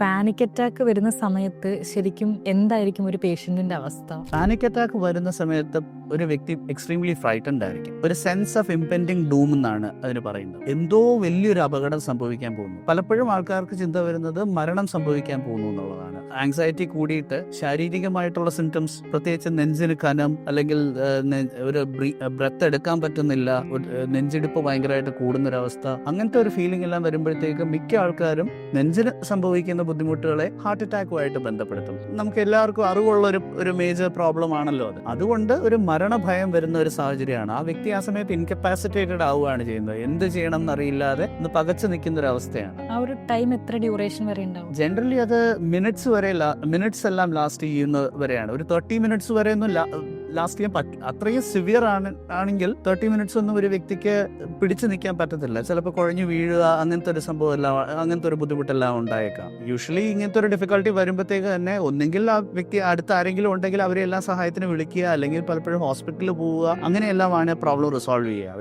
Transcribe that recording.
Panic attack വരുന്ന സമയത്ത് ശരിക്കും എന്തായിരിക്കും ഒരു പേഷ്യന്റിന്റെ അവസ്ഥ? പാനിക് അറ്റാക്ക് വരുന്ന സമയത്ത് ഒരു വ്യക്തി എക്സ്ട്രീംലി ഫ്രൈറ്റൻഡ് ആയിരിക്കും. ഒരു സെൻസ് ഓഫ് ഇംപെൻഡിങ് ഡൂം എന്നാണ് അതിന് പറയുന്നത്. എന്തോ വലിയൊരു അപകടം സംഭവിക്കാൻ പോകുന്നു. പലപ്പോഴും ആൾക്കാർക്ക് ചിന്ത വരുന്നത് മരണം സംഭവിക്കാൻ പോകുന്നു എന്നുള്ളതാണ്. ആങ്സൈറ്റി കൂടിയിട്ട് ശാരീരികമായിട്ടുള്ള സിംറ്റംസ്, പ്രത്യേകിച്ച് നെഞ്ചിന് കനം, അല്ലെങ്കിൽ ഒരു ബ്രെത്ത് എടുക്കാൻ പറ്റുന്നില്ല, നെഞ്ചിടിപ്പ് ഭയങ്കരമായിട്ട് കൂടുന്നൊരവസ്ഥ, അങ്ങനത്തെ ഒരു ഫീലിംഗ് എല്ലാം വരുമ്പോഴത്തേക്ക് മിക്ക ആൾക്കാരും നെഞ്ചിന് സംഭവിക്കുന്ന ബുദ്ധിമുട്ടുകളെ ഹാർട്ട് അറ്റാക്കുമായിട്ട് ബന്ധപ്പെടുത്തും. നമുക്ക് എല്ലാവർക്കും അറിവുള്ള ഒരു മേജർ പ്രോബ്ലം ആണല്ലോ അത്. അതുകൊണ്ട് ഒരു മരണഭയം വരുന്ന ഒരു സാഹചര്യമാണ്. ആ വ്യക്തി ആ സമയത്ത് ഇൻകപ്പാസിറ്റേറ്റഡ് ആവുകയാണ് ചെയ്യുന്നത്. എന്ത് ചെയ്യണം എന്നറിയില്ലാതെ ഒന്ന് പകച്ചു നിൽക്കുന്ന ഒരു അവസ്ഥയാണ്. ആ ഒരു ടൈം എത്ര ഡ്യൂറേഷൻ വരെ ഉണ്ടാവും? ജനറലി അത് മിനിറ്റ്സ് എല്ലാം ലാസ്റ്റ് ചെയ്യുന്ന വരെയാണ്. ഒരു 30 മിനിറ്റ്സ് വരെ ഒന്നും ലാസ്റ്റ് ചെയ്യാൻ പറ്റും. അത്രയും സിവിയർ ആണെങ്കിൽ 30 മിനിറ്റ്സ് ഒന്നും ഒരു വ്യക്തിക്ക് പിടിച്ചു നിൽക്കാൻ പറ്റത്തില്ല. ചിലപ്പോൾ കുഴഞ്ഞു വീഴുക, അങ്ങനത്തെ ഒരു സംഭവം എല്ലാം, അങ്ങനത്തെ ഒരു ബുദ്ധിമുട്ടെല്ലാം ഉണ്ടായേക്കാം. യൂഷ്വലി ഇങ്ങനത്തെ ഒരു ഡിഫിക്കൽട്ടി വരുമ്പോഴത്തേക്ക് തന്നെ ഒന്നെങ്കിൽ ആ വ്യക്തി അടുത്ത് ആരെങ്കിലും ഉണ്ടെങ്കിൽ അവരെ എല്ലാം സഹായത്തിന് വിളിക്കുക, അല്ലെങ്കിൽ പലപ്പോഴും ഹോസ്പിറ്റലിൽ പോവുക, അങ്ങനെയെല്ലാമാണ് പ്രോബ്ലം റിസോൾവ് ചെയ്യുക.